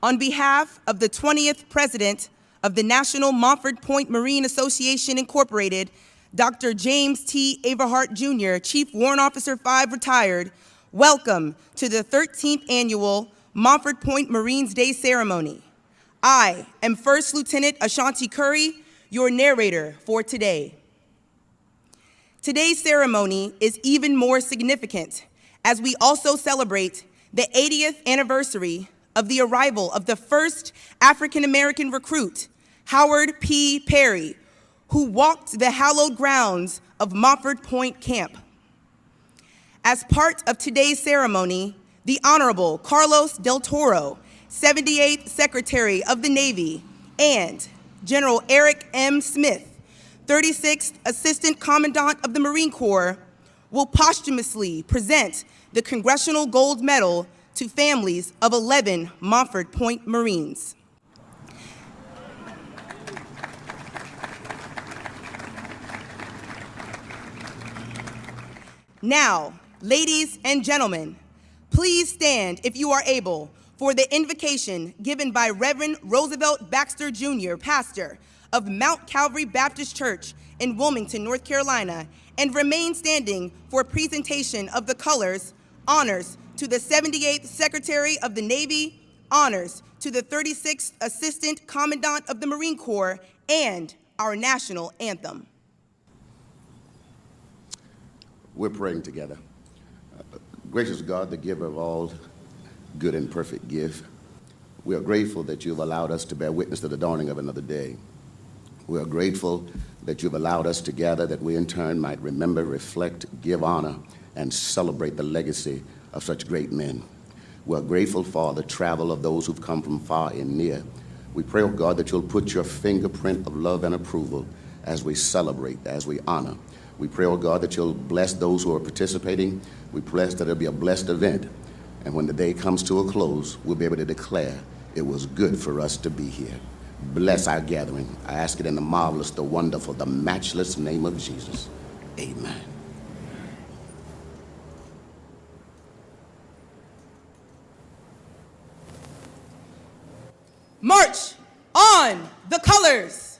On behalf of the 20th President of the National Montford Point Marine Association, Incorporated, Dr. James T. Averhart, Jr., Chief Warrant Officer 5, retired, welcome to the 13th Annual Montford Point Marines Day Ceremony. I am First Lieutenant Ashanti Curry, your narrator for today. Today's ceremony is even more significant as we also celebrate the 80th anniversary of the arrival of the first African-American recruit, Howard P. Perry, who walked the hallowed grounds of Montford Point Camp. As part of today's ceremony, the Honorable Carlos Del Toro, 78th Secretary of the Navy, and General Eric M. Smith, 36th Assistant Commandant of the Marine Corps, will posthumously present the Congressional Gold Medal to families of 11 Montford Point Marines. Now, ladies and gentlemen, please stand if you are able for the invocation given by Reverend Roosevelt Baxter Jr., pastor of Mount Calvary Baptist Church in Wilmington, North Carolina, and remain standing for presentation of the colors, honors to the 78th Secretary of the Navy, honors to the 36th Assistant Commandant of the Marine Corps, and our national anthem. We're praying together. Gracious God, the giver of all good and perfect gift, we are grateful that you've allowed us to bear witness to the dawning of another day. We are grateful that you've allowed us to gather that we in turn might remember, reflect, give honor, and celebrate the legacy of such great men. We're grateful for the travel of those who've come from far and near. We pray, oh God, that you'll put your fingerprint of love and approval as we celebrate, as we honor. We pray, oh God, that you'll bless those who are participating. We bless that it'll be a blessed event. And when the day comes to a close, we'll be able to declare it was good for us to be here. Bless our gathering. I ask it in the marvelous, the wonderful, the matchless name of Jesus. Amen. March on the colors.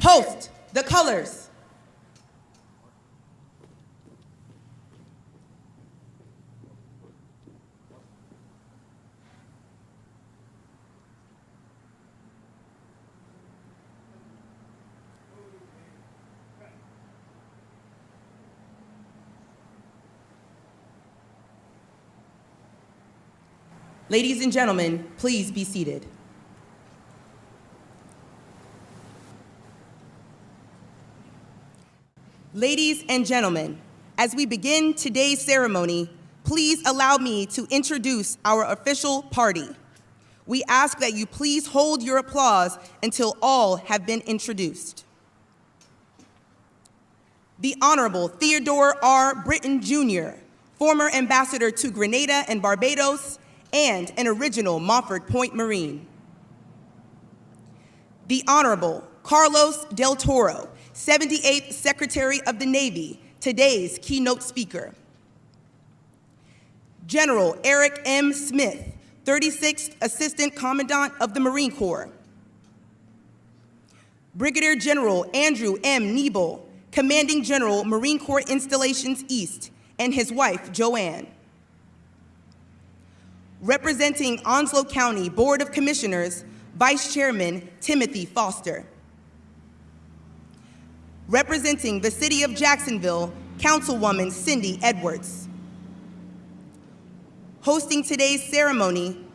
Host the colors. Ladies and gentlemen, please be seated. Ladies and gentlemen, as we begin today's ceremony, please allow me to introduce our official party. We ask that you please hold your applause until all have been introduced. The Honorable Theodore R. Britton, Jr., former ambassador to Grenada and Barbados, and an original Montford Point Marine. The Honorable Carlos Del Toro, 78th Secretary of the Navy, today's keynote speaker. General Eric M. Smith, 36th Assistant Commandant of the Marine Corps. Brigadier General Andrew M. Niebel, Commanding General, Marine Corps Installations East, and his wife, Joanne. Representing Onslow County Board of Commissioners, Vice Chairman Timothy Foster. Representing the City of Jacksonville, Councilwoman Cindy Edwards. Hosting today's ceremony,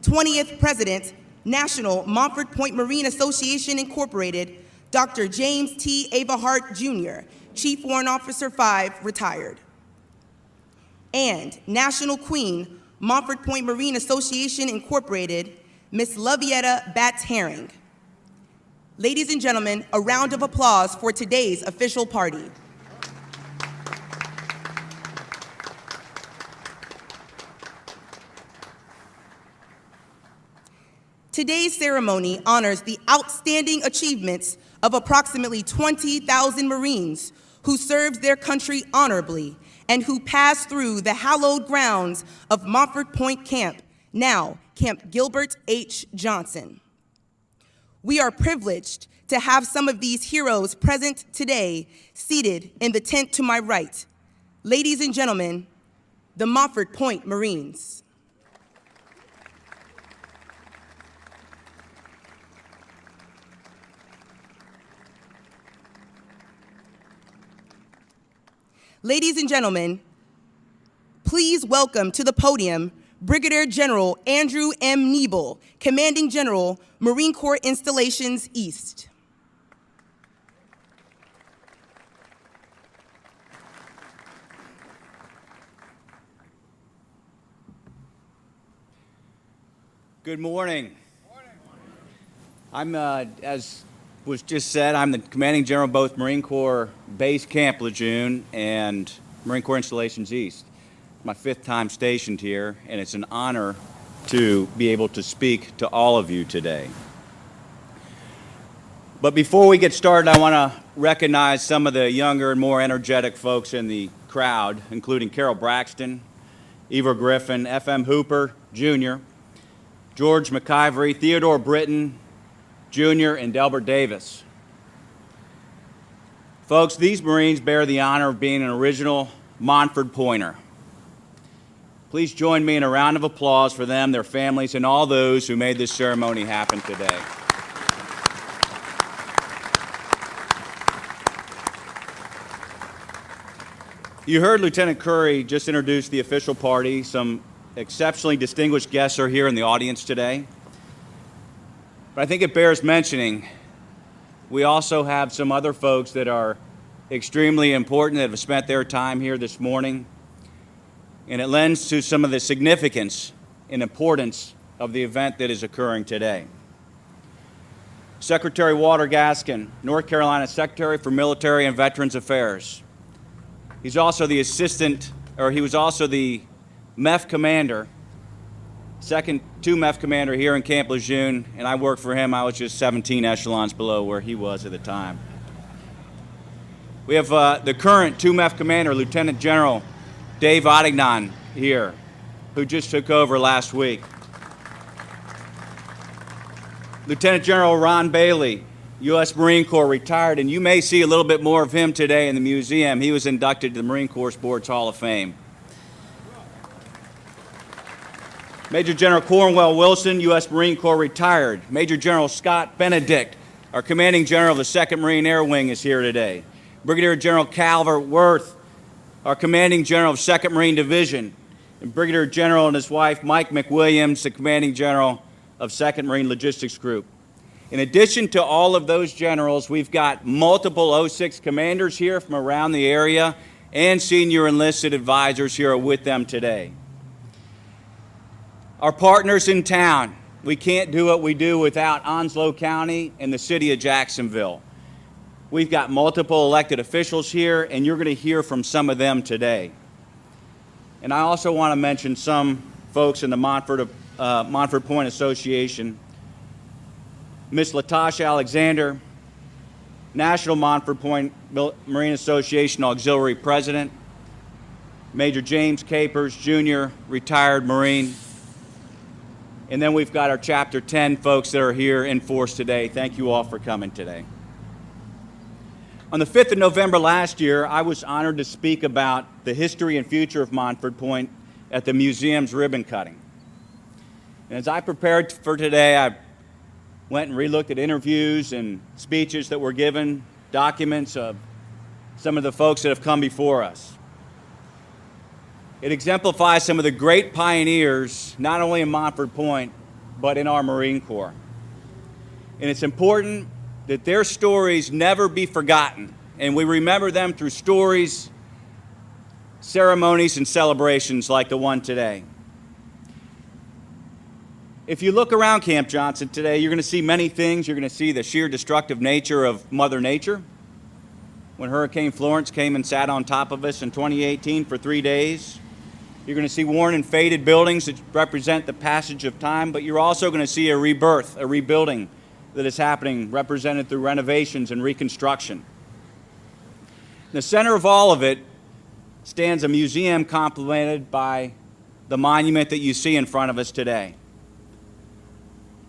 20th President, National Montford Point Marine Association Incorporated, Dr. James T. Avahart, Jr., Chief Warrant Officer 5, retired. And National Queen, Montford Point Marine Association Incorporated, Miss Lovietta Batts-Herring. Ladies and gentlemen, a round of applause for today's official party. Today's ceremony honors the outstanding achievements of approximately 20,000 Marines who served their country honorably and who passed through the hallowed grounds of Montford Point Camp, now Camp Gilbert H. Johnson. We are privileged to have some of these heroes present today, seated in the tent to my right. Ladies and gentlemen, the Montford Point Marines. Ladies and gentlemen, please welcome to the podium Brigadier General Andrew M. Niebel, Commanding General, Marine Corps Installations East. Good morning. I'm, as was just said, I'm the Commanding General of both Marine Corps Base Camp Lejeune and Marine Corps Installations East. My 5th time stationed here, and it's an honor to be able to speak to all of you today. But before we get started, I want to recognize some of the younger and more energetic folks in the crowd, including Carol Braxton, Eva Griffin, F.M. Hooper, Jr., George McIvory, Theodore Britton, Jr., and Delbert Davis. Folks, these Marines bear the honor of being an original Montford Pointer. Please join me in a round of applause for them, their families, and all those who made this ceremony happen today. You heard Lieutenant Curry just introduce the official party. Some exceptionally distinguished guests are here in the audience today. But I think it bears mentioning, we also have some other folks that are extremely important that have spent their time here this morning. And it lends to some of the significance and importance of the event that is occurring today. Secretary Walter Gaskin, North Carolina Secretary for Military and Veterans Affairs. He was also the MEF commander, second 2 MEF commander here in Camp Lejeune, and I worked for him. I was just 17 echelons below where he was at the time. We have the current 2 MEF commander, Lieutenant General Dave Adignan here, who just took over last week. Lieutenant General Ron Bailey, U.S. Marine Corps, retired, and you may see a little bit more of him today in the museum. He was inducted to the Marine Corps Sports Hall of Fame. Major General Cornwell Wilson, U.S. Marine Corps, retired. Major General Scott Benedict, our commanding general of the 2nd Marine Air Wing, is here today. Brigadier General Calvert Worth, our commanding general of 2nd Marine Division, and Brigadier General and his wife, Mike McWilliams, the commanding general of 2nd Marine Logistics Group. In addition to all of those generals, we've got multiple 06 commanders here from around the area and senior enlisted advisors here with them today. Our partners in town, we can't do what we do without Onslow County and the city of Jacksonville. We've got multiple elected officials here, and you're going to hear from some of them today. And I also want to mention some folks in the Montford Point Association. Ms. Latasha Alexander, National Montford Point Marine Association Auxiliary President. Major James Capers, Jr., retired Marine. And then we've got our Chapter 10 folks that are here in force today. Thank you all for coming today. On the 5th of November last year, I was honored to speak about the history and future of Montford Point at the museum's ribbon cutting. And as I prepared for today, I went and relooked at interviews and speeches that were given, documents of some of the folks that have come before us. It exemplifies some of the great pioneers, not only in Montford Point, but in our Marine Corps. And it's important that their stories never be forgotten, and we remember them through stories, ceremonies, and celebrations like the one today. If you look around Camp Johnson today, you're going to see many things. You're going to see the sheer destructive nature of Mother Nature. When Hurricane Florence came and sat on top of us in 2018 for 3 days, you're going to see worn and faded buildings that represent the passage of time, but you're also going to see a rebirth, a rebuilding that is happening, represented through renovations and reconstruction. In the center of all of it stands a museum complemented by the monument that you see in front of us today.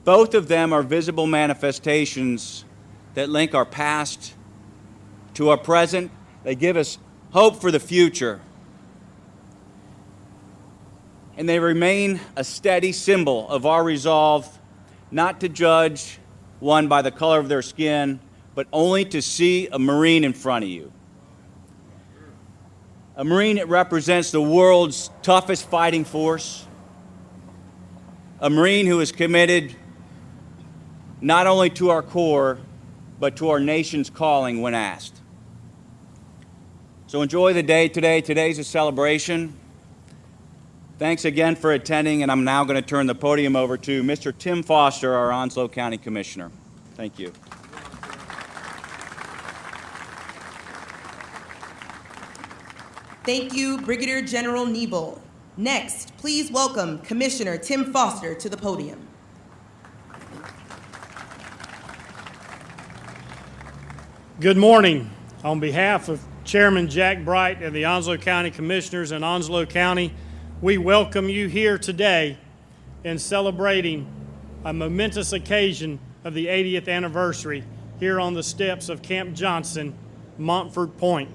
Both of them are visible manifestations that link our past to our present. They give us hope for the future. And they remain a steady symbol of our resolve not to judge one by the color of their skin, but only to see a Marine in front of you. A Marine that represents the world's toughest fighting force. A Marine who is committed not only to our Corps, but to our nation's calling when asked. So enjoy the day today. Today's a celebration. Thanks again for attending, and I'm now going to turn the podium over to Mr. Tim Foster, our Onslow County Commissioner. Thank you. Thank you, Brigadier General Nebel. Next, please welcome Commissioner Tim Foster to the podium. Good morning. On behalf of Chairman Jack Bright and the Onslow County Commissioners in Onslow County, we welcome you here today in celebrating a momentous occasion of the 80th anniversary here on the steps of Camp Johnson, Montford Point.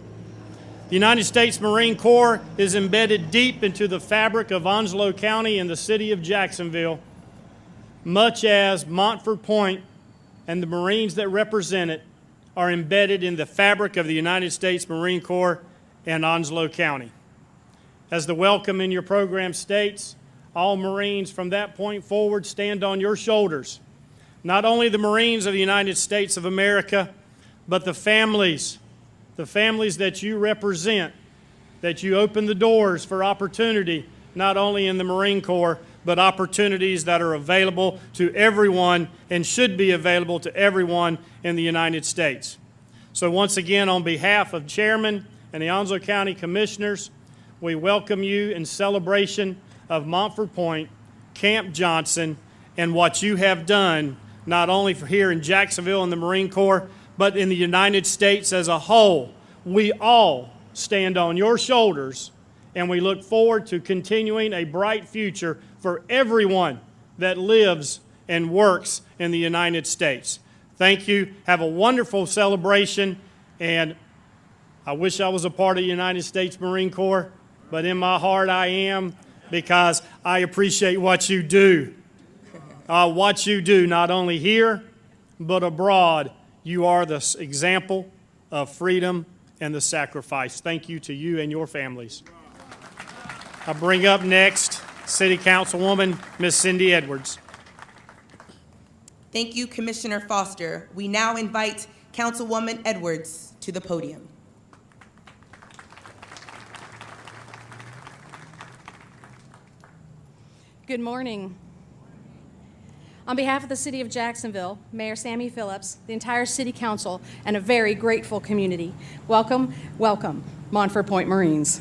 The United States Marine Corps is embedded deep into the fabric of Onslow County and the city of Jacksonville, much as Montford Point and the Marines that represent it are embedded in the fabric of the United States Marine Corps and Onslow County. As the welcome in your program states, all Marines from that point forward stand on your shoulders. Not only the Marines of the United States of America, but the families that you represent, that you open the doors for opportunity, not only in the Marine Corps, but opportunities that are available to everyone and should be available to everyone in the United States. So once again, on behalf of Chairman and the Onslow County Commissioners, we welcome you in celebration of Montford Point, Camp Johnson, and what you have done, not only for here in Jacksonville in the Marine Corps, but in the United States as a whole. We all stand on your shoulders, and we look forward to continuing a bright future for everyone that lives and works in the United States. Thank you. Have a wonderful celebration. And I wish I was a part of the United States Marine Corps, but in my heart I am, because I appreciate what you do. What you do, not only here, but abroad. You are the example of freedom and the sacrifice. Thank you to you and your families. I bring up next City Councilwoman Ms. Cindy Edwards. Thank you, Commissioner Foster. We now invite Councilwoman Edwards to the podium. Good morning. On behalf of the City of Jacksonville, Mayor Sammy Phillips, the entire City Council, and a very grateful community, welcome, welcome, Montford Point Marines.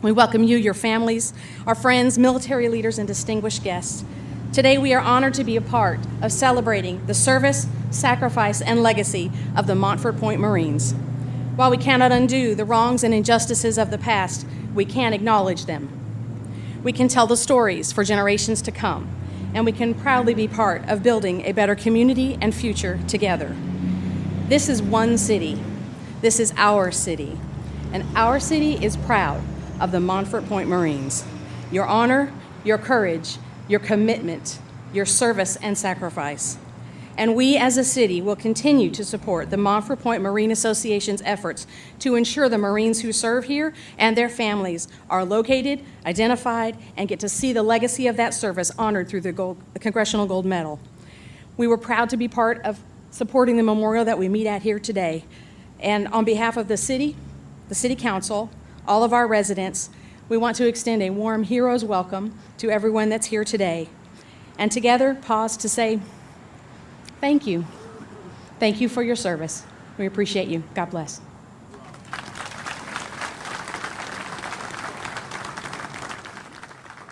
We welcome you, your families, our friends, military leaders, and distinguished guests. Today, we are honored to be a part of celebrating the service, sacrifice, and legacy of the Montford Point Marines. While we cannot undo the wrongs and injustices of the past, we can acknowledge them. We can tell the stories for generations to come, and we can proudly be part of building a better community and future together. This is one city. This is our city. And our city is proud of the Montford Point Marines. Your honor, your courage, your commitment, your service and sacrifice. And we as a city will continue to support the Montford Point Marine Association's efforts to ensure the Marines who serve here and their families are located, identified, and get to see the legacy of that service honored through the Congressional Gold Medal. We were proud to be part of supporting the memorial that we meet at here today. And on behalf of the City Council, all of our residents, we want to extend a warm hero's welcome to everyone that's here today. And together, pause to say, thank you. Thank you for your service. We appreciate you. God bless.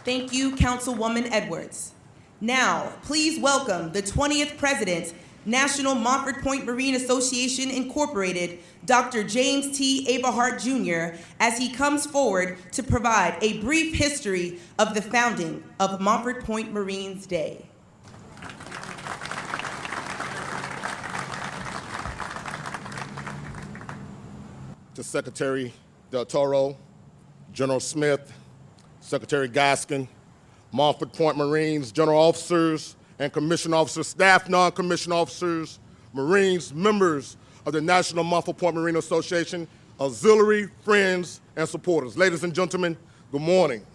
Thank you, Councilwoman Edwards. Now, please welcome the 20th President, National Montford Point Marine Association, Incorporated, Dr. James T. Aberhart, Jr., as he comes forward to provide a brief history of the founding of Montford Point Marines Day. To Secretary Del Toro, General Smith, Secretary Gaskin, Montford Point Marines, General Officers and Commissioned Officers, staff, non-commissioned officers, Marines, members of the National Montford Point Marine Association, auxiliary, friends, and supporters. Ladies and gentlemen, good morning.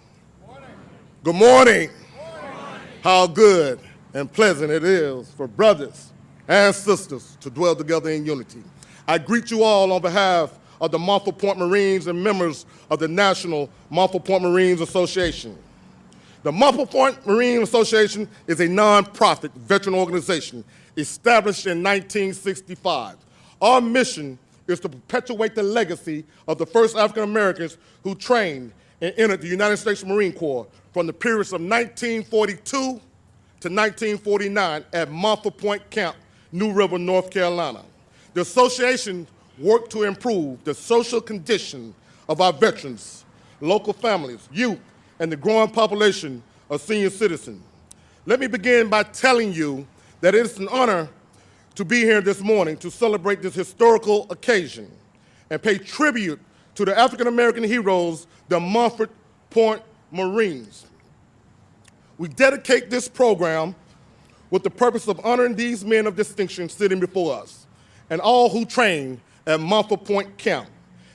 Good morning. How good and pleasant it is for brothers and sisters to dwell together in unity. I greet you all on behalf of the Montford Point Marines and members of the National Montford Point Marines Association. The Montford Point Marine Association is a nonprofit veteran organization established in 1965. Our mission is to perpetuate the legacy of the first African Americans who trained and entered the United States Marine Corps from the periods of 1942 to 1949 at Montford Point Camp, New River, North Carolina. The association worked to improve the social condition of our veterans, local families, youth, and the growing population of senior citizens. Let me begin by telling you that it is an honor to be here this morning to celebrate this historical occasion and pay tribute to the African American heroes, the Montford Point Marines. We dedicate this program with the purpose of honoring these men of distinction sitting before us and all who trained at Montford Point Camp.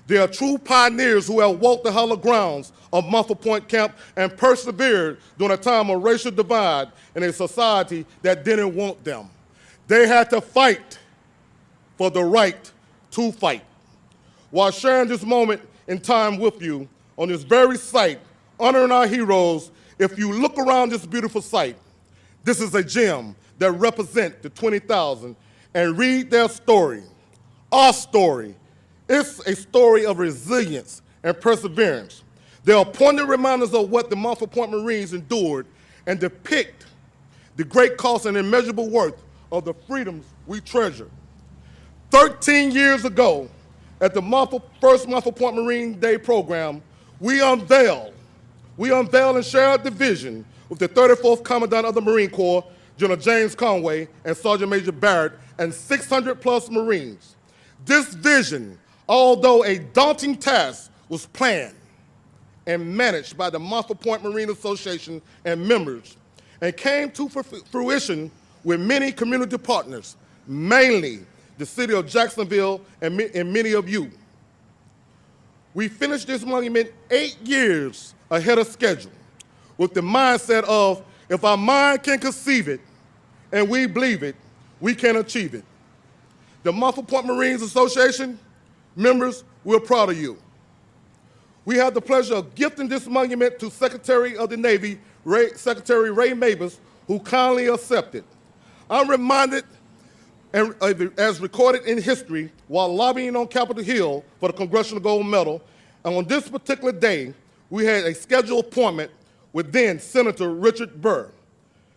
They are true pioneers who have walked the hollow grounds of Montford Point Camp and persevered during a time of racial divide in a society that didn't want them. They had to fight for the right to fight. While sharing this moment in time with you on this very site, honoring our heroes, if you look around this beautiful site, this is a gem that represents the 20,000 and read their story, our story. It's a story of resilience and perseverance. They are poignant reminders of what the Montford Point Marines endured and depict the great cost and immeasurable worth of the freedoms we treasure. 13 years ago, at the first Montford Point Marine Day program, we unveiled and shared the vision with the 34th Commandant of the Marine Corps, General James Conway, and Sergeant Major Barrett, and 600-plus Marines. This vision, although a daunting task, was planned and managed by the Montford Point Marine Association and members, and came to fruition with many community partners, mainly the city of Jacksonville and many of you. We finished this monument 8 years ahead of schedule with the mindset of, if our mind can conceive it and we believe it, we can achieve it. The Montford Point Marines Association members, we're proud of you. We have the pleasure of gifting this monument to Secretary of the Navy, Secretary Ray Mabus, who kindly accepted. I'm reminded, and as recorded in history, while lobbying on Capitol Hill for the Congressional Gold Medal, and on this particular day, we had a scheduled appointment with then Senator Richard Burr.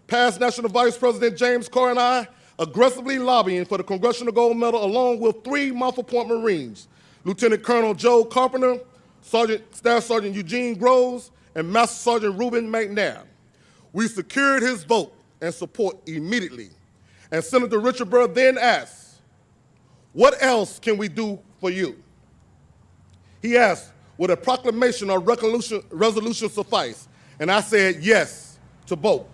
Past National Vice President James Carr and I aggressively lobbying for the Congressional Gold Medal along with 3 Montford Point Marines, Lieutenant Colonel Joe Carpenter, Staff Sergeant Eugene Groves, and Master Sergeant Reuben McNair. We secured his vote and support immediately. And Senator Richard Burr then asked, what else can we do for you? He asked, would a proclamation or resolution suffice? And I said yes to both.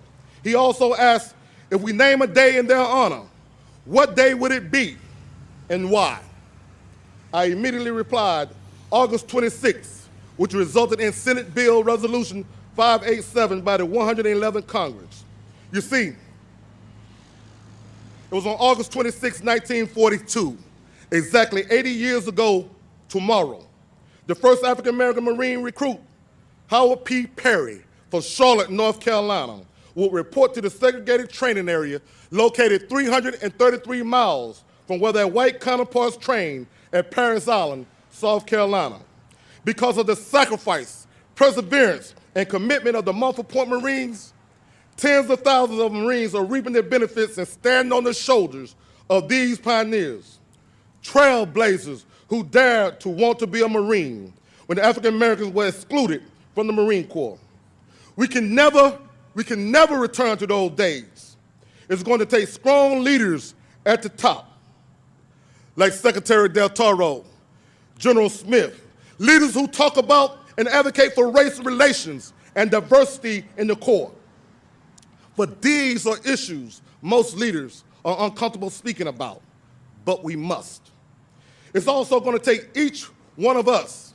He also asked, if we name a day in their honor, what day would it be and why? I immediately replied, August 26th, which resulted in Senate Bill Resolution 587 by the 111th Congress. You see, it was on August 26, 1942, exactly 80 years ago tomorrow, the first African-American Marine recruit, Howard P. Perry, from Charlotte, North Carolina, would report to the segregated training area located 333 miles from where their white counterparts trained at Parris Island, South Carolina. Because of the sacrifice, perseverance, and commitment of the Montford Point Marines, tens of thousands of Marines are reaping their benefits and standing on the shoulders of these pioneers, trailblazers who dared to want to be a Marine when the African Americans were excluded from the Marine Corps. We can never return to those days. It's going to take strong leaders at the top, like Secretary Del Toro, General Smith, leaders who talk about and advocate for race relations and diversity in the Corps. But these are issues most leaders are uncomfortable speaking about, but we must. It's also going to take each one of us,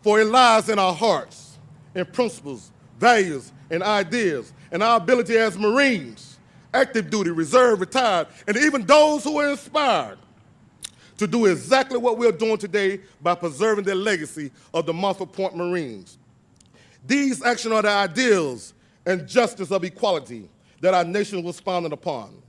for it lies in our hearts, in principles, values, and ideas, and our ability as Marines, active duty, reserve, retired, and even those who are inspired to do exactly what we're doing today by preserving the legacy of the Montford Point Marines. These actions are the ideals and justice of equality that our nation was founded upon.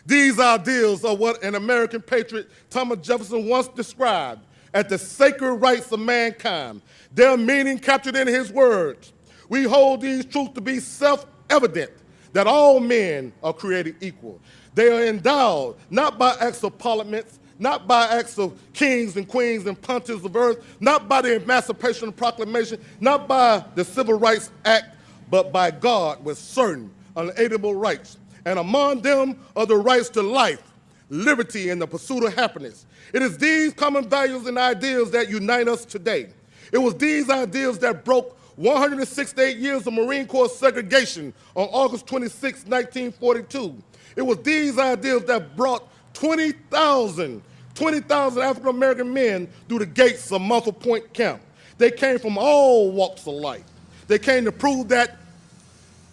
These ideals are what an American patriot, Thomas Jefferson, once described as the sacred rights of mankind, their meaning captured in his words. We hold these truths to be self-evident, that all men are created equal. They are endowed not by acts of parliaments, not by acts of kings and queens and pontiffs of earth, not by the Emancipation Proclamation, not by the Civil Rights Act, but by God with certain unalienable rights. And among them are the rights to life, liberty, and the pursuit of happiness. It is these common values and ideals that unite us today. It was these ideals that broke 168 years of Marine Corps segregation on August 26, 1942. It was these ideals that brought 20,000 African-American men through the gates of Montford Point Camp. They came from all walks of life. They came to prove that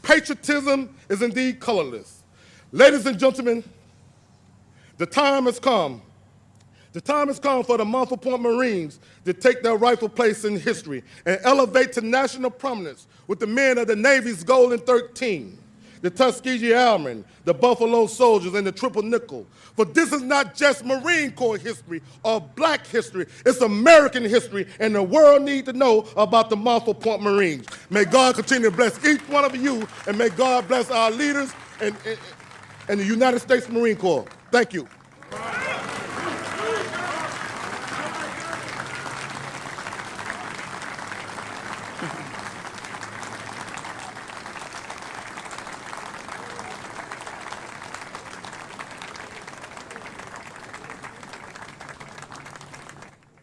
patriotism is indeed colorless. Ladies and gentlemen, the time has come. The time has come for the Montford Point Marines to take their rightful place in history and elevate to national prominence with the men of the Navy's Golden 13, the Tuskegee Airmen, the Buffalo Soldiers, and the Triple Nickel. For this is not just Marine Corps history or black history, it's American history, and the world needs to know about the Montford Point Marines. May God continue to bless each one of you, and may God bless our leaders and the United States Marine Corps. Thank you.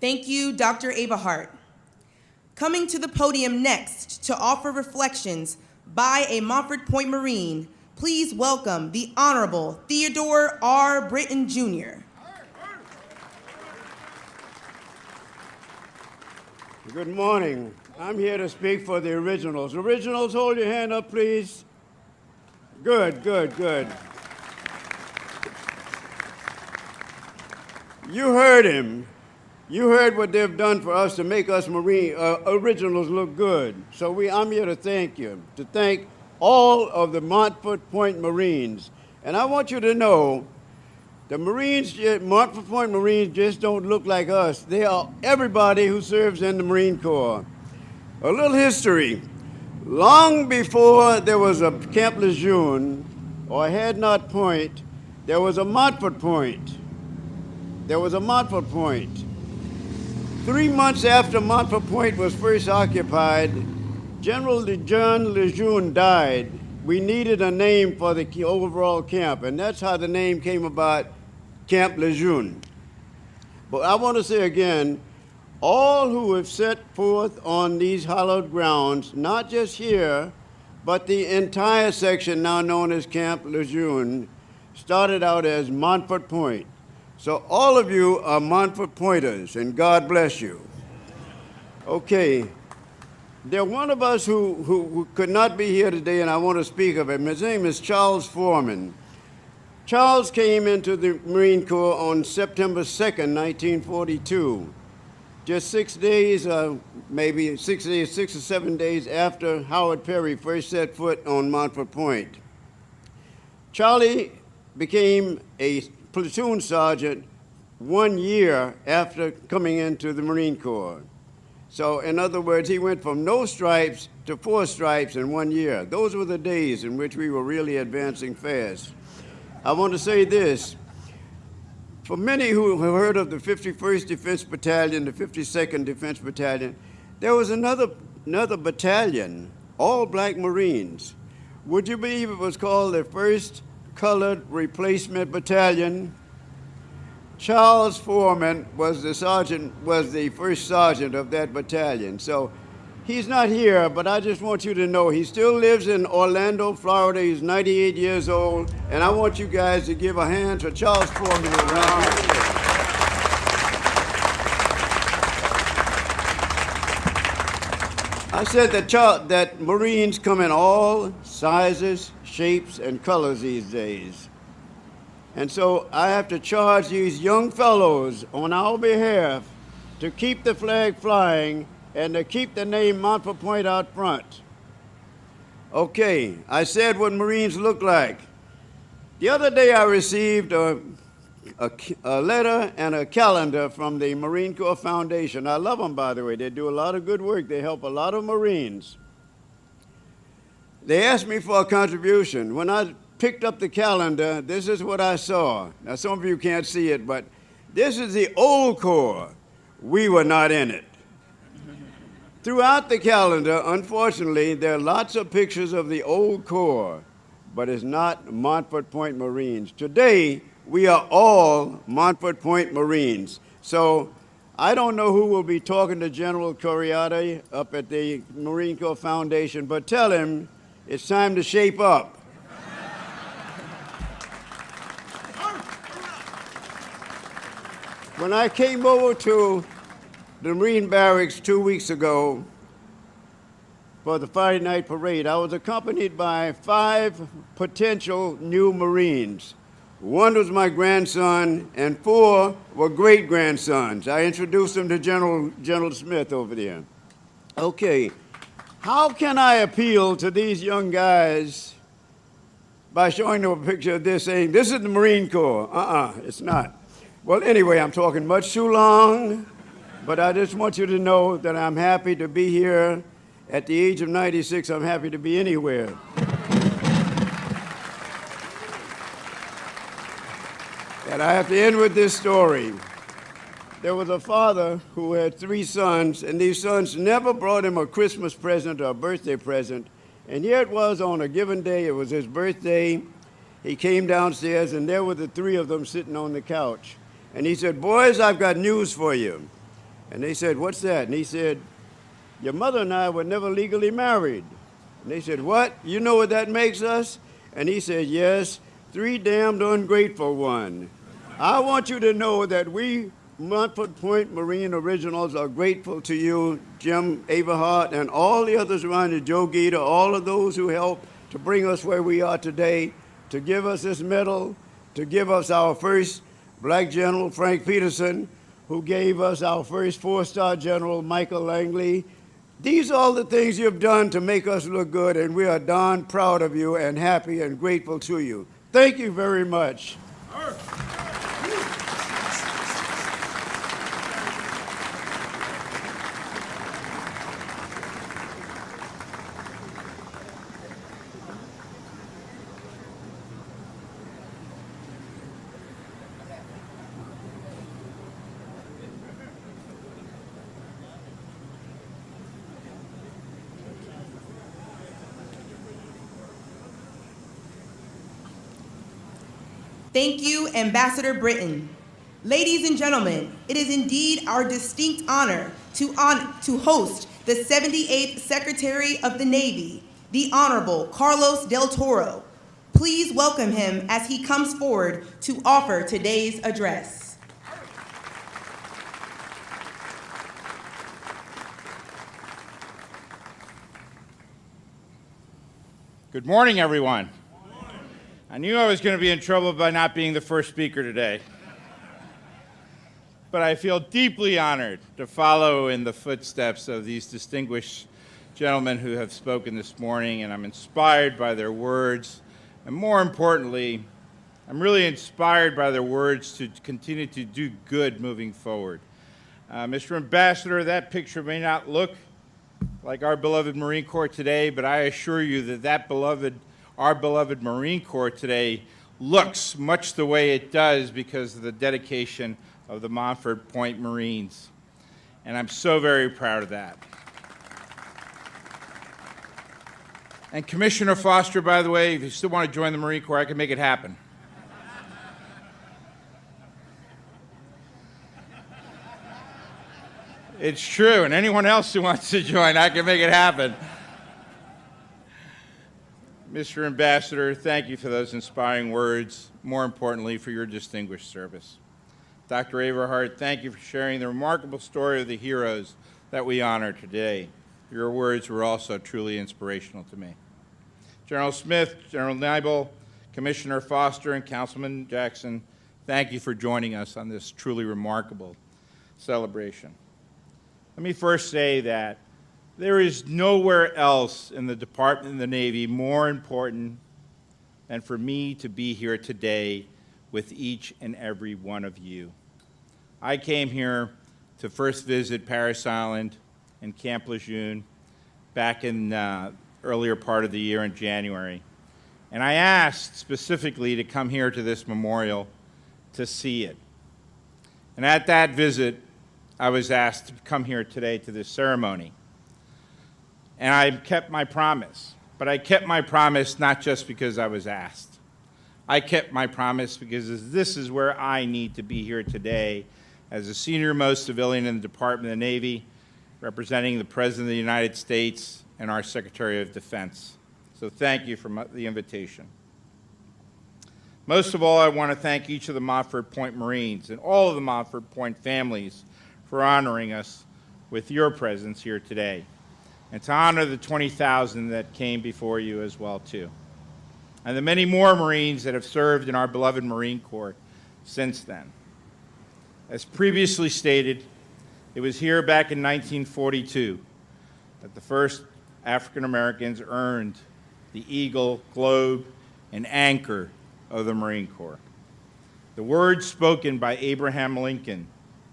Thank you, Dr. Abehart. Coming to the podium next to offer reflections by a Montford Point Marine, please welcome the Honorable Theodore R. Britton, Jr. Good morning. I'm here to speak for the originals. Originals, hold your hand up, please. Good, good, good. You heard him. You heard what they've done for us to make us Marine originals look good. So I'm here to thank you, to thank all of the Montford Point Marines. And I want you to know the Marines, Montford Point Marines just don't look like us. They are everybody who serves in the Marine Corps. A little history. Long before there was a Camp Lejeune or Hadnot Point, there was a Montford Point. There was a Montford Point. 3 months after Montford Point was first occupied, General John Lejeune died. We needed a name for the overall camp, and that's how the name came about, Camp Lejeune. But I want to say again, all who have set forth on these hallowed grounds, not just here, but the entire section now known as Camp Lejeune, started out as Montford Point. So all of you are Montford Pointers, and God bless you. Okay, there's one of us who could not be here today, and I want to speak of him. His name is Charles Foreman. Charles came into the Marine Corps on September 2nd, 1942. Just 6 days, maybe 6 days, 6 or 7 days after Howard Perry first set foot on Montford Point. Charlie became a platoon sergeant 1 year after coming into the Marine Corps. So in other words, he went from no stripes to 4 stripes in 1 year. Those were the days in which we were really advancing fast. I want to say this. For many who have heard of the 51st Defense Battalion, the 52nd Defense Battalion, there was another battalion, all black Marines. Would you believe it was called the 1st Colored Replacement Battalion? Charles Foreman was the first sergeant of that battalion. So he's not here, but I just want you to know he still lives in Orlando, Florida. He's 98 years old, and I want you guys to give a hand for Charles Foreman. I said that Marines come in all sizes, shapes, and colors these days. And so I have to charge these young fellows on our behalf to keep the flag flying and to keep the name Montford Point out front. Okay, I said what Marines look like. The other day I received a letter and a calendar from the Marine Corps Foundation. I love them, by the way. They do a lot of good work. They help a lot of Marines. They asked me for a contribution. When I picked up the calendar, this is what I saw. Now, some of you can't see it, but this is the old Corps. We were not in it. Throughout the calendar, unfortunately, there are lots of pictures of the old Corps, but it's not Montford Point Marines. Today, we are all Montford Point Marines. So I don't know who will be talking to General Coriati up at the Marine Corps Foundation, but tell him it's time to shape up. When I came over to the Marine Barracks 2 weeks ago for the Friday night parade, I was accompanied by 5 potential new Marines. 1 was my grandson, and 4 were great-grandsons. I introduced them to General Smith over there. Okay, how can I appeal to these young guys by showing them a picture of this, saying, this is the Marine Corps? It's not. Well, anyway, I'm talking much too long, but I just want you to know that I'm happy to be here. At the age of 96, I'm happy to be anywhere. And I have to end with this story. There was a father who had 3 sons, and these sons never brought him a Christmas present or a birthday present. And here it was on a given day, it was his birthday. He came downstairs, and there were the 3 of them sitting on the couch. And he said, boys, I've got news for you. And they said, "What's that?" And he said, "Your mother and I were never legally married." And they said, "What? You know what that makes us?" And he said, "Yes, three damned ungrateful one." I want you to know that we Montford Point Marine Originals are grateful to you, Jim Averhart, and all the others around you, Joe Gator, all of those who helped to bring us where we are today, to give us this medal, to give us our first black general, Frank Peterson, who gave us our first four-star general, Michael Langley. These are all the things you've done to make us look good, and we are darn proud of you and happy and grateful to you. Thank you very much. Thank you, Ambassador Britton. Ladies and gentlemen, it is indeed our distinct honor to host the 78th Secretary of the Navy, the Honorable Carlos Del Toro. Please welcome him as he comes forward to offer today's address. Good morning, everyone. I knew I was going to be in trouble by not being the first speaker today. But I feel deeply honored to follow in the footsteps of these distinguished gentlemen who have spoken this morning, and I'm inspired by their words. And more importantly, I'm really inspired by their words to continue to do good moving forward. Mr. Ambassador, that picture may not look like our beloved Marine Corps today, but I assure you that our beloved Marine Corps today looks much the way it does because of the dedication of the Montford Point Marines. And I'm so very proud of that. And Commissioner Foster, by the way, if you still want to join the Marine Corps, I can make it happen. It's true, and anyone else who wants to join, I can make it happen. Mr. Ambassador, thank you for those inspiring words, more importantly, for your distinguished service. Dr. Averhart, thank you for sharing the remarkable story of the heroes that we honor today. Your words were also truly inspirational to me. General Smith, General Nibel, Commissioner Foster, and Councilman Jackson, thank you for joining us on this truly remarkable celebration. Let me first say that there is nowhere else in the Department of the Navy more important than for me to be here today with each and every one of you. I came here to first visit Paris Island and Camp Lejeune back in earlier part of the year in January. And I asked specifically to come here to this memorial to see it. And at that visit, I was asked to come here today to this ceremony. And I kept my promise. But I kept my promise not just because I was asked. I kept my promise because this is where I need to be here today as the senior-most civilian in the Department of the Navy, representing the President of the United States and our Secretary of Defense. So thank you for the invitation. Most of all, I want to thank each of the Montford Point Marines and all of the Montford Point families for honoring us with your presence here today, and to honor the 20,000 that came before you as well, too, and the many more Marines that have served in our beloved Marine Corps since then. As previously stated, it was here back in 1942 that the first African Americans earned the Eagle, Globe, and Anchor of the Marine Corps. The words spoken by Abraham Lincoln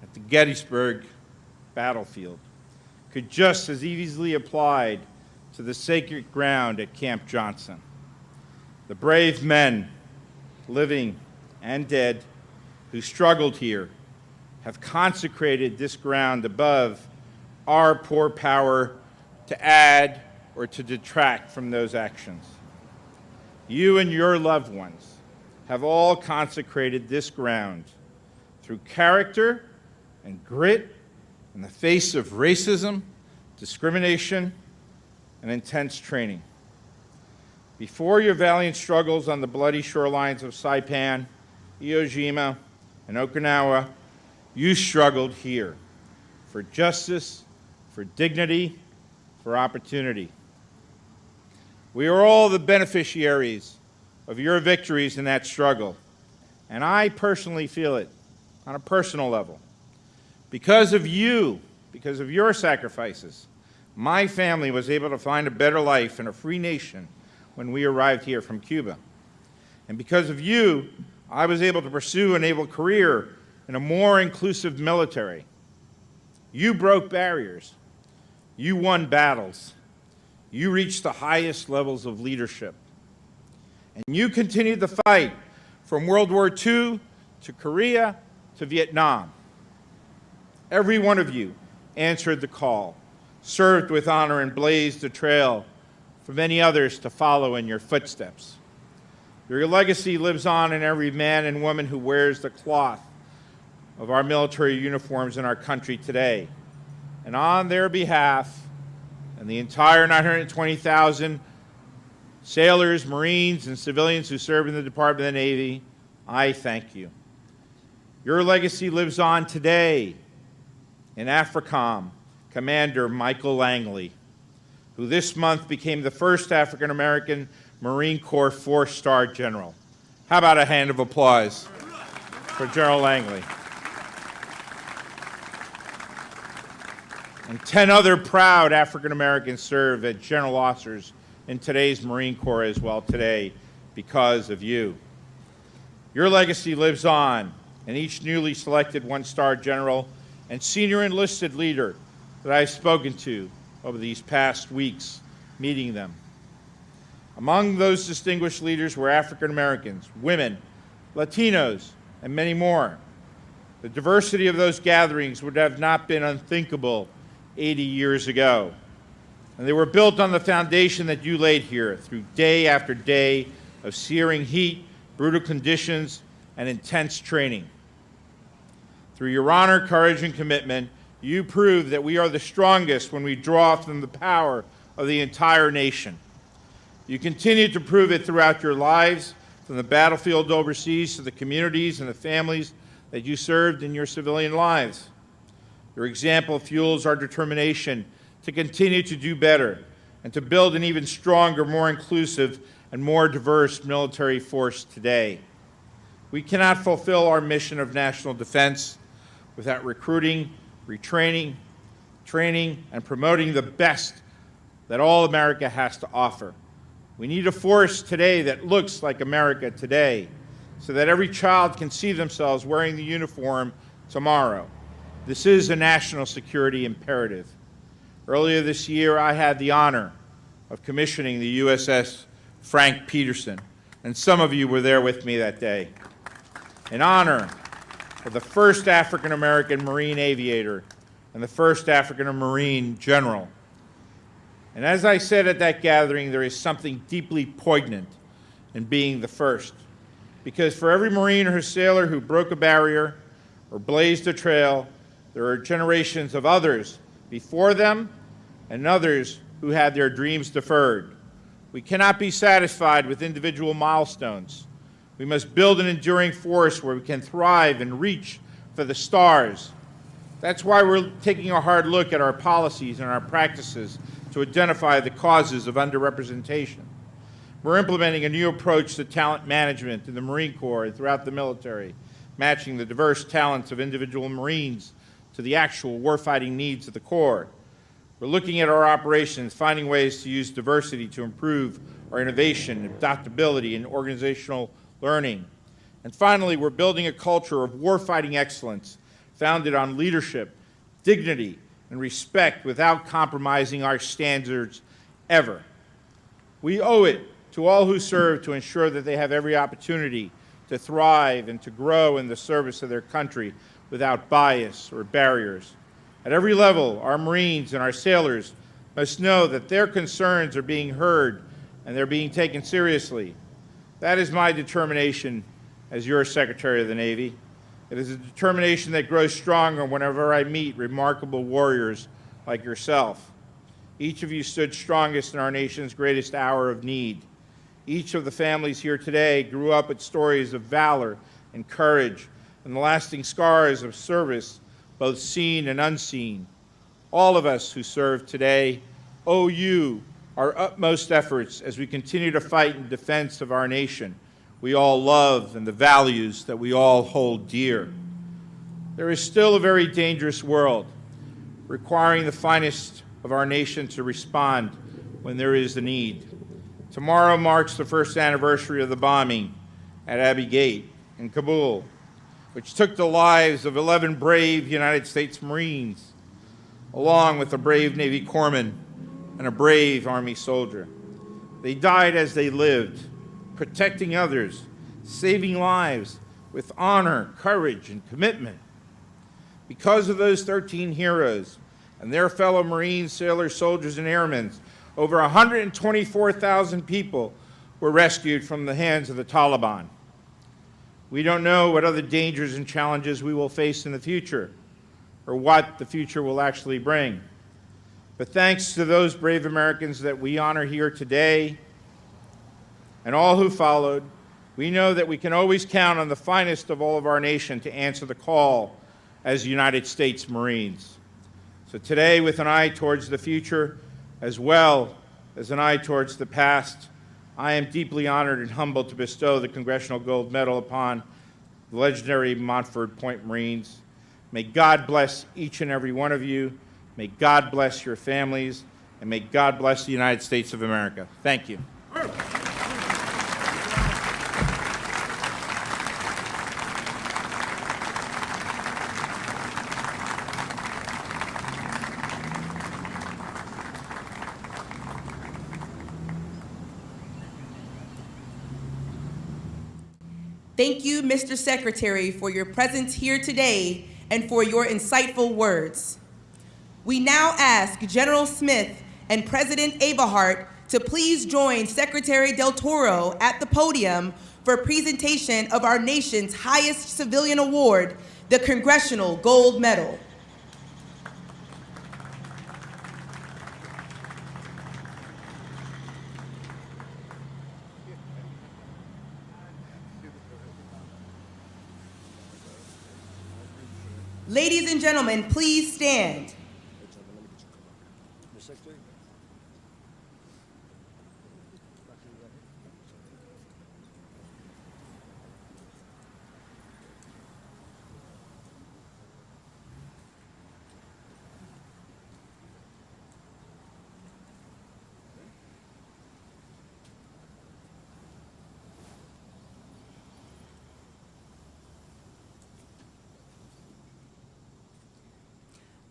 at the Gettysburg battlefield could just as easily applied to the sacred ground at Camp Johnson. The brave men, living and dead, who struggled here have consecrated this ground above our poor power to add or to detract from those actions. You and your loved ones have all consecrated this ground through character and grit in the face of racism, discrimination, and intense training. Before your valiant struggles on the bloody shorelines of Saipan, Iwo Jima, and Okinawa, you struggled here for justice, for dignity, for opportunity. We are all the beneficiaries of your victories in that struggle, and I personally feel it on a personal level. Because of you, because of your sacrifices, my family was able to find a better life and a free nation when we arrived here from Cuba. And because of you, I was able to pursue a naval career in a more inclusive military. You broke barriers. You won battles. You reached the highest levels of leadership. And you continued the fight from World War II to Korea to Vietnam. Every one of you answered the call, served with honor, and blazed a trail for many others to follow in your footsteps. Your legacy lives on in every man and woman who wears the cloth of our military uniforms in our country today. And on their behalf, and the entire 920,000 sailors, Marines, and civilians who serve in the Department of the Navy, I thank you. Your legacy lives on today in AFRICOM Commander Michael Langley, who this month became the first African-American Marine Corps 4-star general. How about a hand of applause for General Langley? And 10 other proud African-Americans serve as general officers in today's Marine Corps as well today because of you. Your legacy lives on, and each newly selected 1-star general and senior enlisted leader that I've spoken to over these past weeks, meeting them. Among those distinguished leaders were African Americans, women, Latinos, and many more. The diversity of those gatherings would have not been unthinkable 80 years ago. And they were built on the foundation that you laid here through day after day of searing heat, brutal conditions, and intense training. Through your honor, courage, and commitment, you prove that we are the strongest when we draw from the power of the entire nation. You continue to prove it throughout your lives, from the battlefield overseas to the communities and the families that you served in your civilian lives. Your example fuels our determination to continue to do better and to build an even stronger, more inclusive, and more diverse military force today. We cannot fulfill our mission of national defense without recruiting, retraining, training, and promoting the best that all America has to offer. We need a force today that looks like America today, so that every child can see themselves wearing the uniform tomorrow. This is a national security imperative. Earlier this year, I had the honor of commissioning the USS Frank Peterson, and some of you were there with me that day. In honor of the first African-American Marine aviator and the first African Marine general. And as I said at that gathering, there is something deeply poignant in being the first. Because for every Marine or sailor who broke a barrier or blazed a trail, there are generations of others before them and others who had their dreams deferred. We cannot be satisfied with individual milestones. We must build an enduring force where we can thrive and reach for the stars. That's why we're taking a hard look at our policies and our practices to identify the causes of underrepresentation. We're implementing a new approach to talent management in the Marine Corps and throughout the military, matching the diverse talents of individual Marines to the actual warfighting needs of the Corps. We're looking at our operations, finding ways to use diversity to improve our innovation, adaptability, and organizational learning. And finally, we're building a culture of warfighting excellence founded on leadership, dignity, and respect without compromising our standards ever. We owe it to all who serve to ensure that they have every opportunity to thrive and to grow in the service of their country without bias or barriers. At every level, our Marines and our sailors must know that their concerns are being heard and they're being taken seriously. That is my determination as your Secretary of the Navy. It is a determination that grows stronger whenever I meet remarkable warriors like yourself. Each of you stood strongest in our nation's greatest hour of need. Each of the families here today grew up with stories of valor and courage and the lasting scars of service, both seen and unseen. All of us who serve today owe you our utmost efforts as we continue to fight in defense of our nation we all love and the values that we all hold dear. There is still a very dangerous world, requiring the finest of our nation to respond when there is a need. Tomorrow marks the first anniversary of the bombing at Abbey Gate in Kabul, which took the lives of 11 brave United States Marines, along with a brave Navy corpsman and a brave Army soldier. They died as they lived, protecting others, saving lives with honor, courage, and commitment. Because of those 13 heroes and their fellow Marines, sailors, soldiers, and airmen, over 124,000 people were rescued from the hands of the Taliban. We don't know what other dangers and challenges we will face in the future, or what the future will actually bring. But thanks to those brave Americans that we honor here today, and all who followed, we know that we can always count on the finest of all of our nation to answer the call as United States Marines. So today, with an eye towards the future, as well as an eye towards the past, I am deeply honored and humbled to bestow the Congressional Gold Medal upon the legendary Montford Point Marines. May God bless each and every one of you. May God bless your families, and may God bless the United States of America. Thank you. Thank you, Mr. Secretary, for your presence here today and for your insightful words. We now ask General Smith and President Eberhardt to please join Secretary Del Toro at the podium for a presentation of our nation's highest civilian award, the Congressional Gold Medal. Ladies and gentlemen, please stand.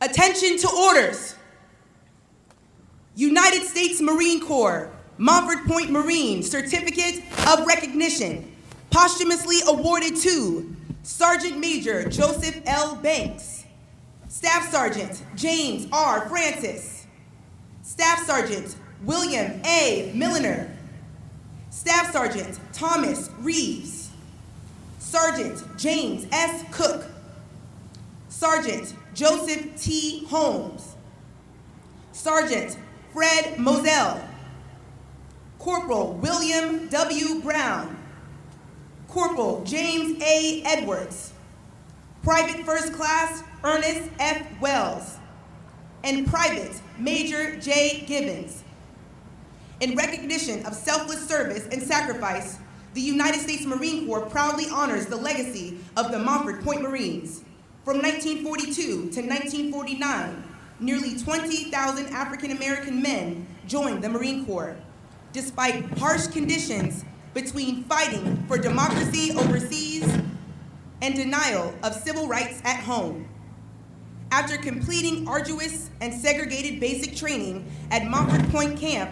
Attention to orders. United States Marine Corps, Montford Point Marine Certificate of Recognition, posthumously awarded to Sergeant Major Joseph L. Banks, Staff Sergeant James R. Francis, Staff Sergeant William A. Milliner, Staff Sergeant Thomas Reeves, Sergeant James S. Cook, Sergeant Joseph T. Holmes, Sergeant Fred Moselle, Corporal William W. Brown, Corporal James A. Edwards, Private First Class Ernest F. Wells, and Private Major J. Gibbons. In recognition of selfless service and sacrifice, the United States Marine Corps proudly honors the legacy of the Montford Point Marines. From 1942 to 1949, nearly 20,000 African American men joined the Marine Corps, despite harsh conditions between fighting for democracy overseas and denial of civil rights at home. After completing arduous and segregated basic training at Montford Point Camp,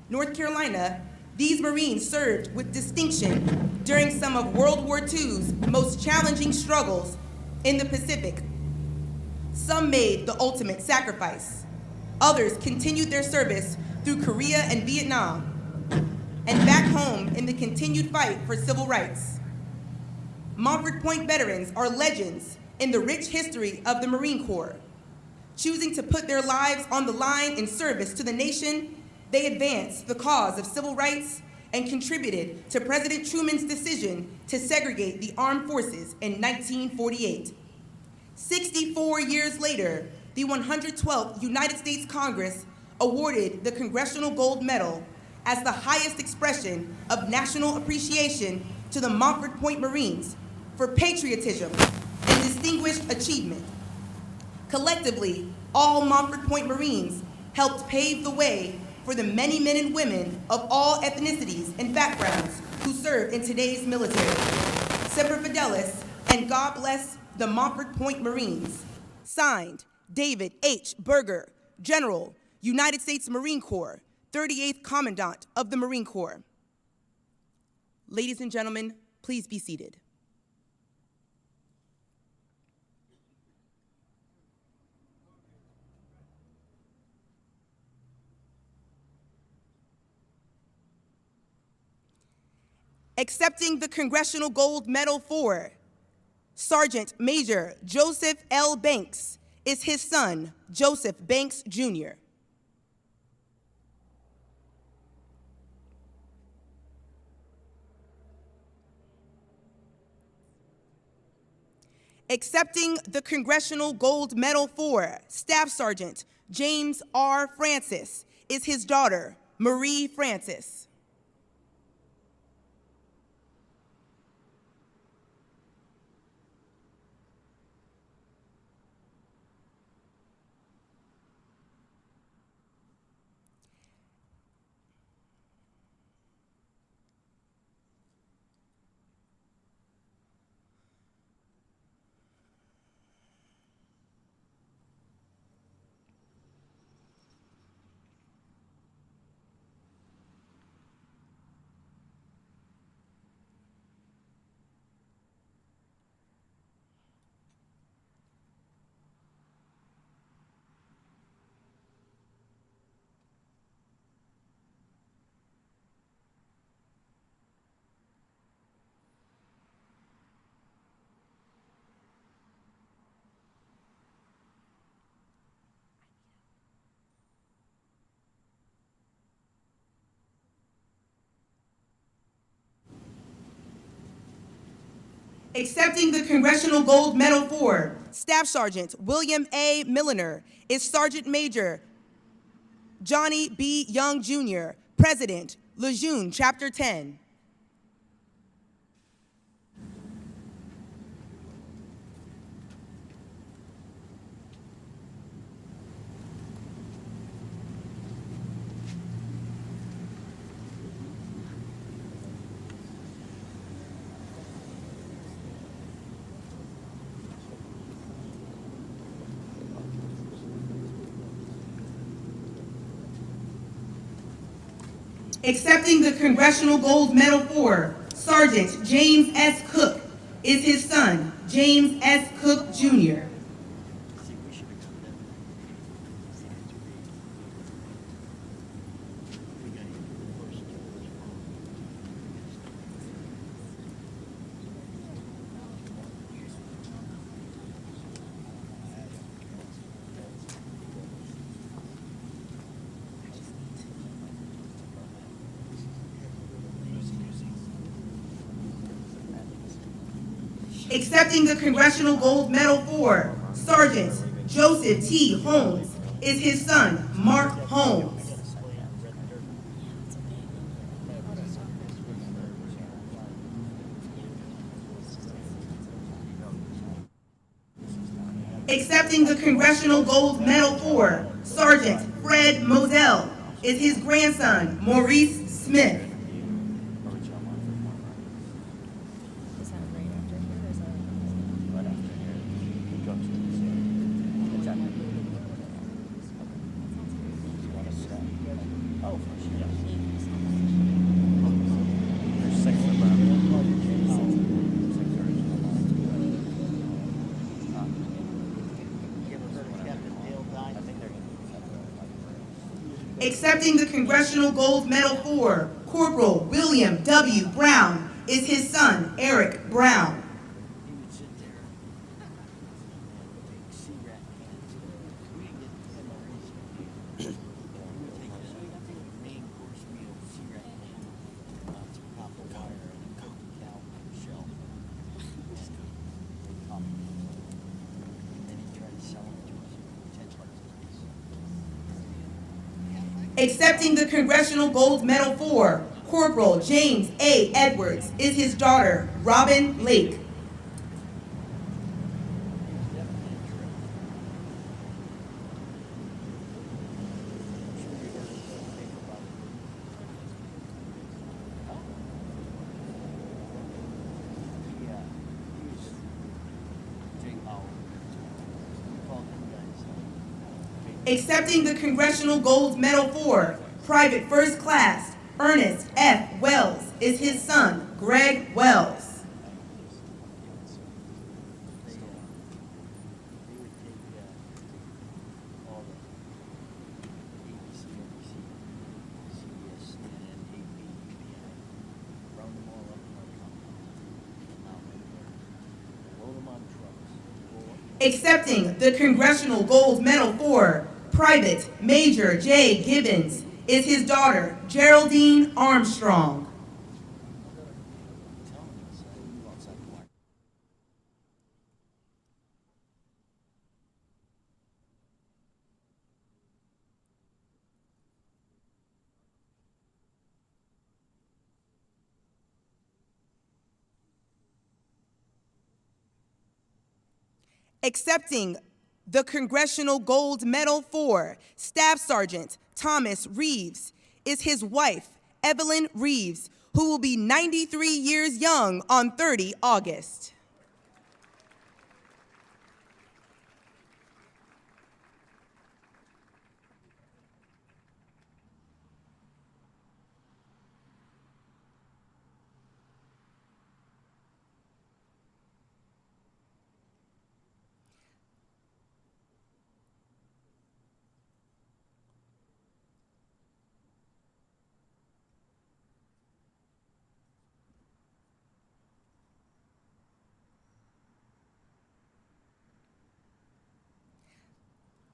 North Carolina, these Marines served with distinction during some of World War II's most challenging struggles in the Pacific. Some made the ultimate sacrifice. Others continued their service through Korea and Vietnam, and back home in the continued fight for civil rights. Montford Point veterans are legends in the rich history of the Marine Corps. Choosing to put their lives on the line in service to the nation, they advanced the cause of civil rights and contributed to President Truman's decision to segregate the armed forces in 1948. 64 years later, the 112th United States Congress awarded the Congressional Gold Medal as the highest expression of national appreciation to the Montford Point Marines for patriotism and distinguished achievement. Collectively, all Montford Point Marines helped pave the way for the many men and women of all ethnicities and backgrounds who serve in today's military. Semper Fidelis, and God bless the Montford Point Marines. Signed, David H. Berger, General, United States Marine Corps, 38th Commandant of the Marine Corps. Ladies and gentlemen, please be seated. Accepting the Congressional Gold Medal for Sergeant Major Joseph L. Banks is his son, Joseph Banks, Jr. Accepting the Congressional Gold Medal for Staff Sergeant James R. Francis is his daughter, Marie Francis. Accepting the Congressional Gold Medal for Staff Sergeant William A. Milliner is Sergeant Major Johnny B. Young, Jr., President, Lejeune, Chapter 10. Accepting the Congressional Gold Medal for Sergeant James S. Cook is his son, James S. Cook, Jr. Accepting the Congressional Gold Medal for Sergeant Joseph T. Holmes is his son, Mark Holmes. Accepting the Congressional Gold Medal for Sergeant Fred Moselle is his grandson, Maurice Smith. Accepting the Congressional Gold Medal for Corporal William W. Brown is his son, Eric Brown. Accepting the Congressional Gold Medal for Corporal James A. Edwards is his daughter, Robin Lake. Accepting the Congressional Gold Medal for Private First Class Ernest F. Wells is his son, Greg Wells. Accepting the Congressional Gold Medal for Private Major J. Gibbons is his daughter, Geraldine Armstrong. Accepting the Congressional Gold Medal for Staff Sergeant Thomas Reeves is his wife, Evelyn Reeves, who will be 93 years young on 30 August.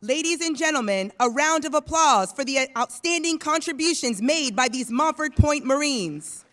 Ladies and gentlemen, a round of applause for the outstanding contributions made by these Montford Point Marines.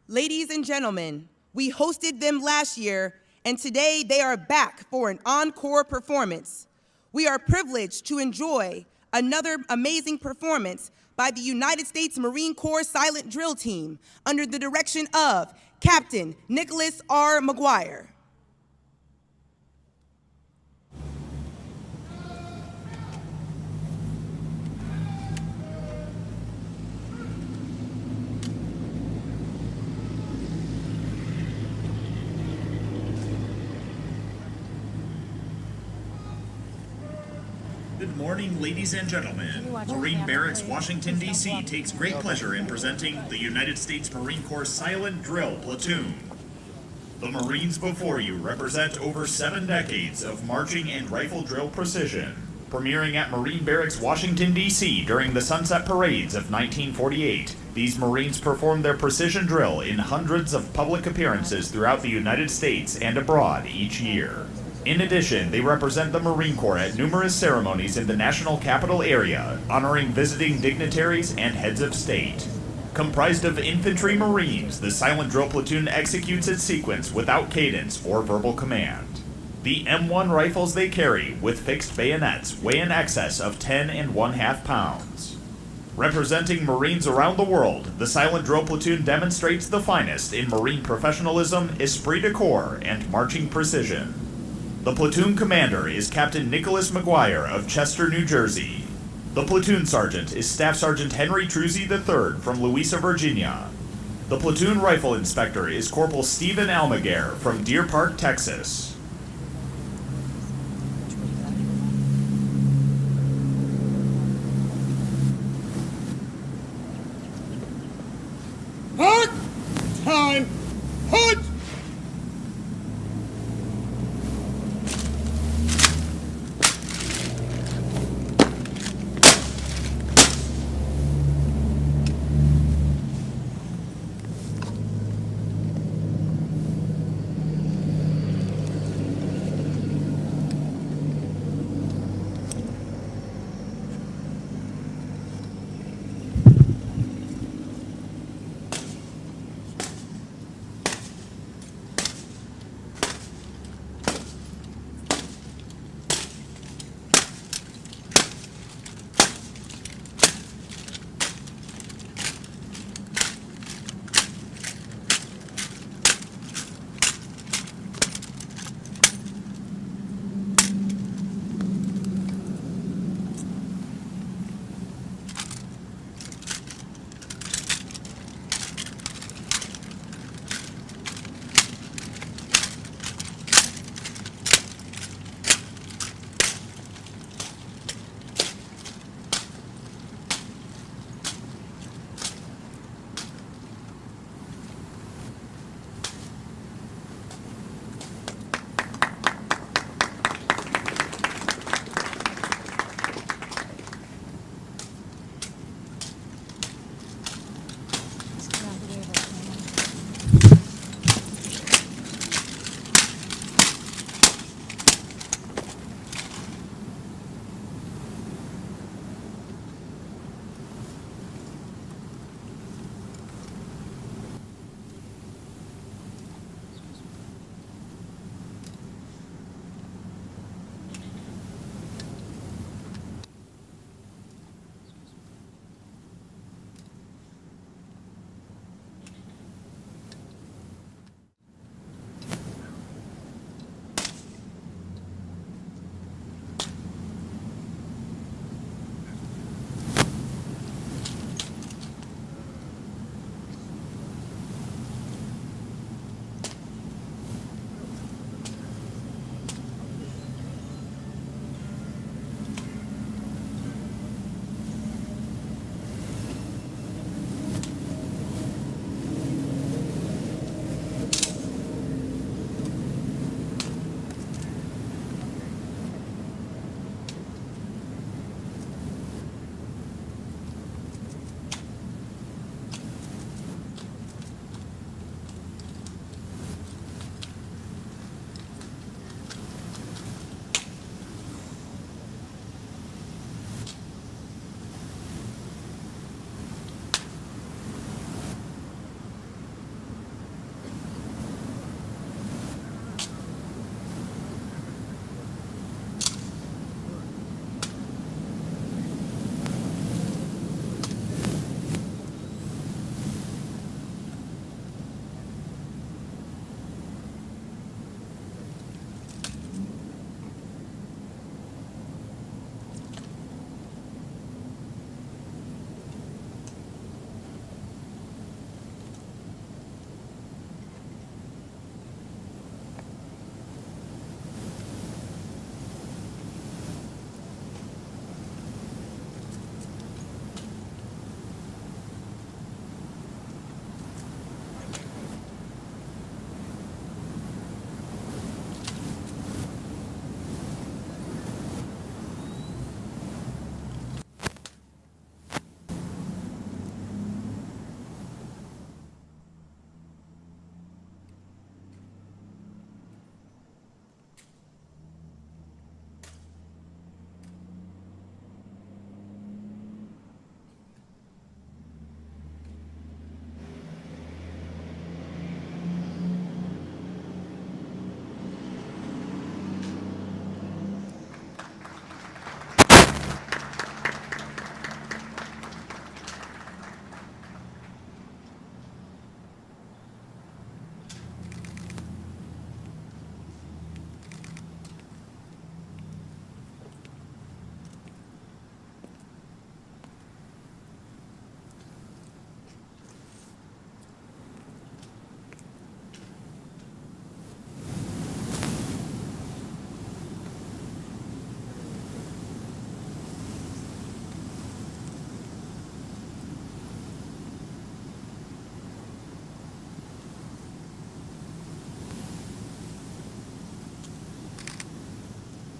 Ladies and gentlemen, we hosted them last year, and today they are back for an encore performance. We are privileged to enjoy another amazing performance by the United States Marine Corps Silent Drill Team under the direction of Captain Nicholas R. McGuire. Good morning, ladies and gentlemen. Marine Barracks, Washington, D.C. takes great pleasure in presenting the United States Marine Corps Silent Drill Platoon. The Marines before you represent over 7 decades of marching and rifle drill precision. Premiering at Marine Barracks, Washington, D.C. during the Sunset Parades of 1948, these Marines performed their precision drill in hundreds of public appearances throughout the United States and abroad each year. In addition, they represent the Marine Corps at numerous ceremonies in the national capital area, honoring visiting dignitaries and heads of state. Comprised of infantry Marines, the silent drill platoon executes its sequence without cadence or verbal command. The M1 rifles they carry, with fixed bayonets, weigh in excess of 10 1/2 pounds. Representing Marines around the world, the silent drill platoon demonstrates the finest in Marine professionalism, esprit de corps, and marching precision. The platoon commander is Captain Nicholas McGuire of Chester, New Jersey. The platoon sergeant is Staff Sergeant Henry Truzzi III from Louisa, Virginia. The platoon rifle inspector is Corporal Stephen Almaguer from Deer Park, Texas. Hut! Time! Hut!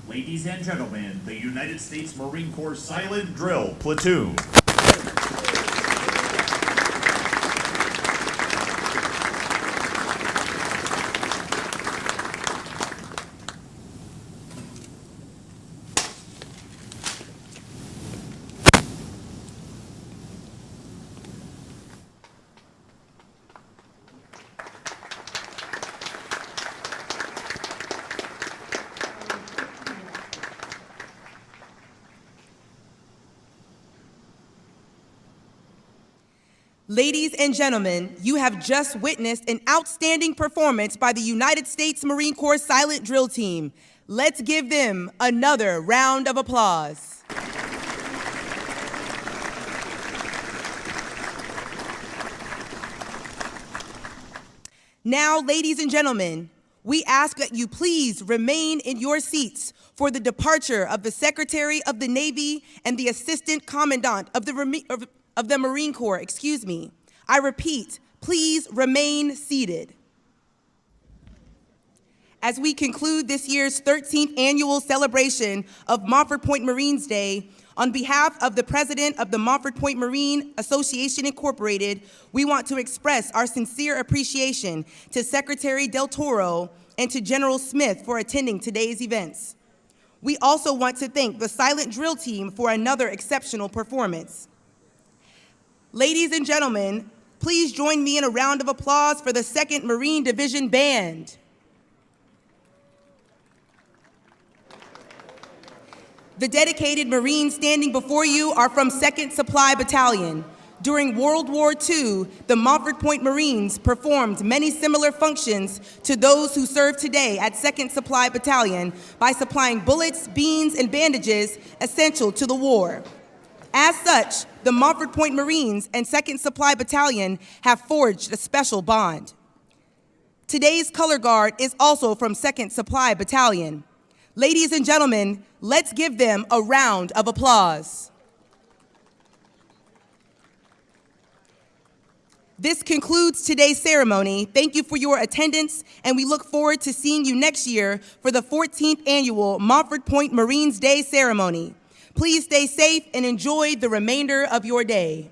Ladies and gentlemen, the United States Marine Corps Silent Drill Platoon. Ladies and gentlemen, you have just witnessed an outstanding performance by the United States Marine Corps Silent Drill Team. Let's give them another round of applause. Now, ladies and gentlemen, we ask that you please remain in your seats for the departure of the Secretary of the Navy and the Assistant Commandant of the Marine Corps, I repeat, please remain seated. As we conclude this year's 13th annual celebration of Montford Point Marines Day, on behalf of the President of the Montford Point Marine Association Incorporated, we want to express our sincere appreciation to Secretary Del Toro and to General Smith for attending today's events. We also want to thank the Silent Drill Team for another exceptional performance. Ladies and gentlemen, please join me in a round of applause for the 2nd Marine Division Band. The dedicated Marines standing before you are from 2nd Supply Battalion. During World War II, the Montford Point Marines performed many similar functions to those who serve today at 2nd Supply Battalion by supplying bullets, beans, and bandages essential to the war. As such, the Montford Point Marines and 2nd Supply Battalion have forged a special bond. Today's color guard is also from 2nd Supply Battalion. Ladies and gentlemen, let's give them a round of applause. This concludes today's ceremony. Thank you for your attendance, and we look forward to seeing you next year for the 14th annual Montford Point Marines Day ceremony. Please stay safe and enjoy the remainder of your day.